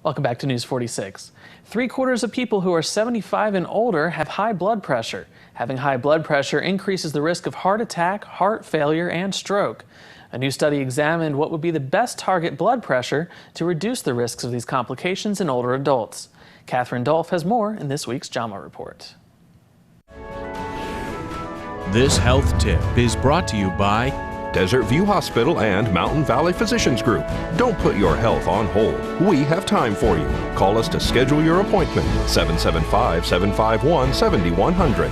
Welcome back to News 46. 3/4 of people who are 75 and older have high blood pressure. Having high blood pressure increases the risk of heart attack, heart failure, and stroke. A new study examined what would be the best target blood pressure to reduce the risks of these complications in older adults. Dolf has more in this week's JAMA report. This health tip is brought to you by Desert View Hospital and Mountain Valley Physicians Group. Don't put your health on hold. We have time for you. Call us to schedule your appointment. 775-751-7100.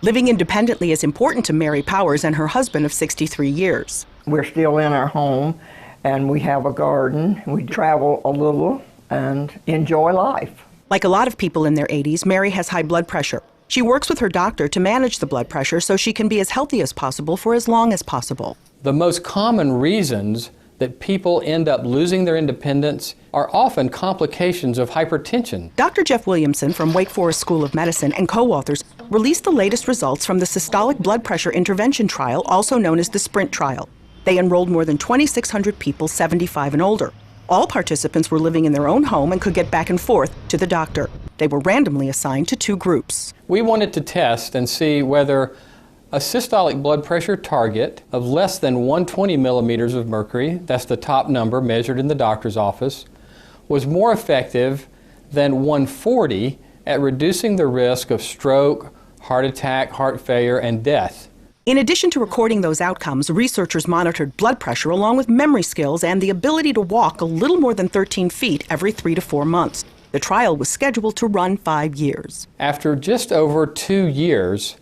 Living independently is important to Mary Powers and her husband of 63 years. We're still in our home and we have a garden. We travel a little and enjoy life. Like a lot of people in their 80s, Mary has high blood pressure. She works with her doctor to manage the blood pressure so she can be as healthy as possible for as long as possible. The most common reasons that people end up losing their independence are often complications of hypertension. Dr. Jeff Williamson from Wake Forest School of Medicine and co-authors released the latest results from the Systolic Blood Pressure Intervention Trial, also known as the SPRINT trial. They enrolled more than 2,600 people 75 and older. All participants were living in their own home and could get back and forth to the doctor. They were randomly assigned to 2 groups. We wanted to test and see whether a systolic blood pressure target of less than 120 millimeters of mercury, that's the top number measured in the doctor's office, was more effective than 140 at reducing the risk of stroke, heart attack, heart failure, and death. In addition to recording those outcomes, researchers monitored blood pressure along with memory skills and the ability to walk a little more than 13 feet every 3 to 4 months. The trial was scheduled to run 5 years. After just over 2 years,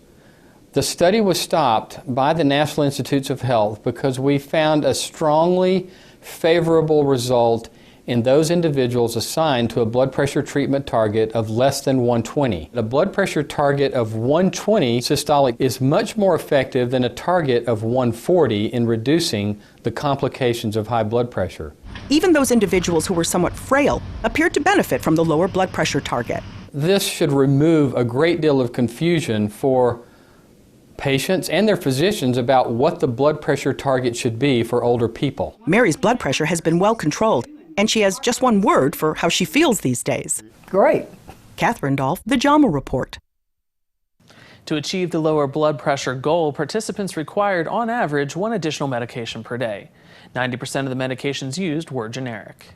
the study was stopped by the National Institutes of Health because we found a strongly favorable result in those individuals assigned to a blood pressure treatment target of less than 120. A blood pressure target of 120 systolic is much more effective than a target of 140 in reducing the complications of high blood pressure. Even those individuals who were somewhat frail appeared to benefit from the lower blood pressure target. This should remove a great deal of confusion for patients and their physicians about what the blood pressure target should be for older people. Mary's blood pressure has been well controlled, and she has just one word for how she feels these days. Great. Dolf, the JAMA Report. To achieve the lower blood pressure goal, participants required, on average, 1 additional medication per day. 90% of the medications used were generic.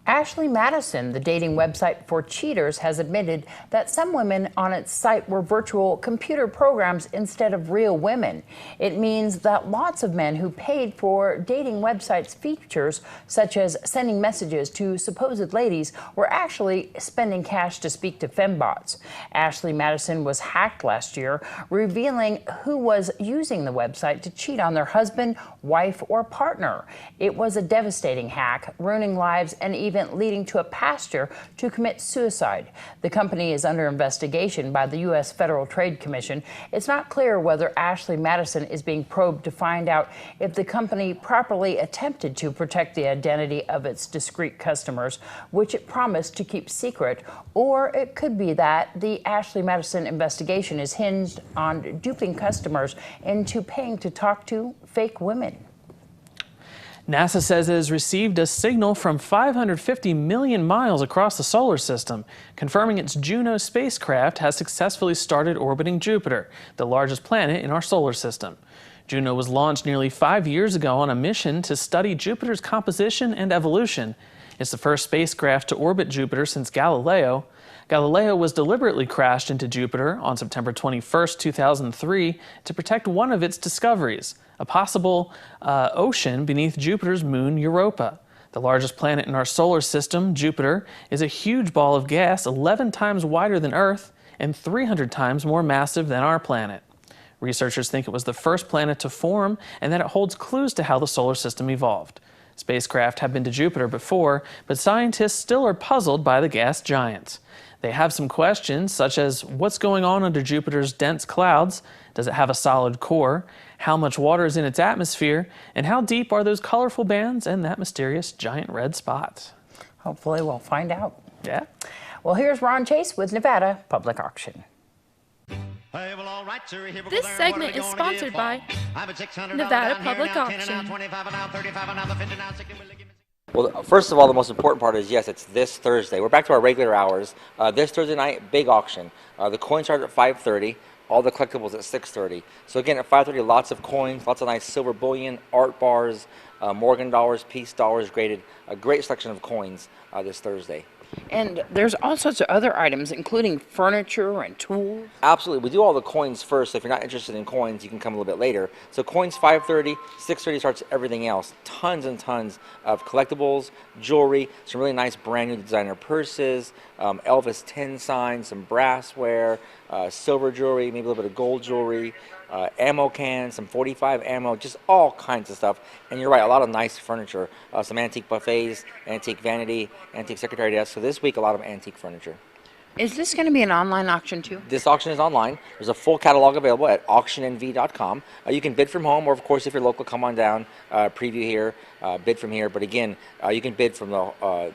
Ashley Madison, the dating website for cheaters, has admitted that some women on its site were virtual computer programs instead of real women. It means that lots of men who paid for dating websites' features, such as sending messages to supposed ladies, were actually spending cash to speak to fembots. Ashley Madison was hacked last year, revealing who was using the website to cheat on their husband, wife, or partner. It was a devastating hack, ruining lives and even leading to a pastor to commit suicide. The company is under investigation by the U.S. Federal Trade Commission. It's not clear whether Ashley Madison is being probed to find out if the company properly attempted to protect the identity of its discreet customers, which it promised to keep secret, or it could be that the Ashley Madison investigation is hinged on duping customers into paying to talk to fake women. NASA says it has received a signal from 550 million miles across the solar system, confirming its Juno spacecraft has successfully started orbiting Jupiter, the largest planet in our solar system. Juno was launched nearly 5 years ago on a mission to study Jupiter's composition and evolution. It's the first spacecraft to orbit Jupiter since Galileo. Galileo was deliberately crashed into Jupiter on September 21, 2003, to protect one of its discoveries, a possible ocean beneath Jupiter's moon Europa. The largest planet in our solar system, Jupiter, is a huge ball of gas 11 times wider than Earth and 300 times more massive than our planet. Researchers think it was the first planet to form and that it holds clues to how the solar system evolved. Spacecraft have been to Jupiter before, but scientists still are puzzled by the gas giant. They have some questions, such as what's going on under Jupiter's dense clouds? Does it have a solid core? How much water is in its atmosphere? And how deep are those colorful bands and that mysterious giant red spot? Hopefully we'll find out. Yeah. Well, here's Ron Chase with Nevada Public Auction. This segment is sponsored by Nevada Public Auction. Well, first of all, the most important part is, yes, it's this Thursday. We're back to our regular hours. This Thursday night, big auction. The coins start at 5:30. All the collectibles at 6:30. So again, at 5:30, lots of coins, lots of nice silver bullion, art bars, Morgan dollars, piece dollars graded. A great selection of coins this Thursday. And there's all sorts of other items, including furniture and tools. Absolutely. We do all the coins first, so if you're not interested in coins, you can come a little bit later. So coins 5:30, 6:30 starts everything else. Tons and tons of collectibles, jewelry, some really nice brand new designer purses, Elvis tin signs, some brassware, silver jewelry, maybe a little bit of gold jewelry, ammo cans, some 45 ammo, just all kinds of stuff. And you're right, a lot of nice furniture, some antique buffets, antique vanity, antique secretary desk. So this week, a lot of antique furniture. Is this going to be an online auction too? This auction is online. There's a full catalog available at auctionnv.com. You can bid from home, or of course, if you're local, come on down, preview here, bid from here. But again, you can bid from the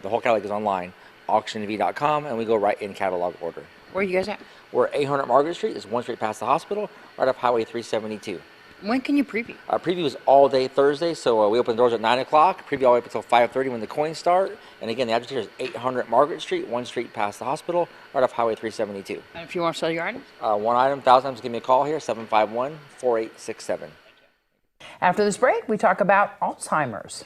whole catalog is online, auctionnv.com, and we go right in catalog order. Where are you guys at? We're 800 Margaret Street. It's one street past the hospital, right off Highway 372. When can you preview? Preview is all day Thursday, so we open the doors at 9 o'clock, preview all the way up until 5:30 when the coins start. And again, the address here is 800 Margaret Street, one street past the hospital, right off Highway 372. And if you want to sell your items? One item, 1,000 times, give me a call here, 751-4867. After this break, we talk about Alzheimer's.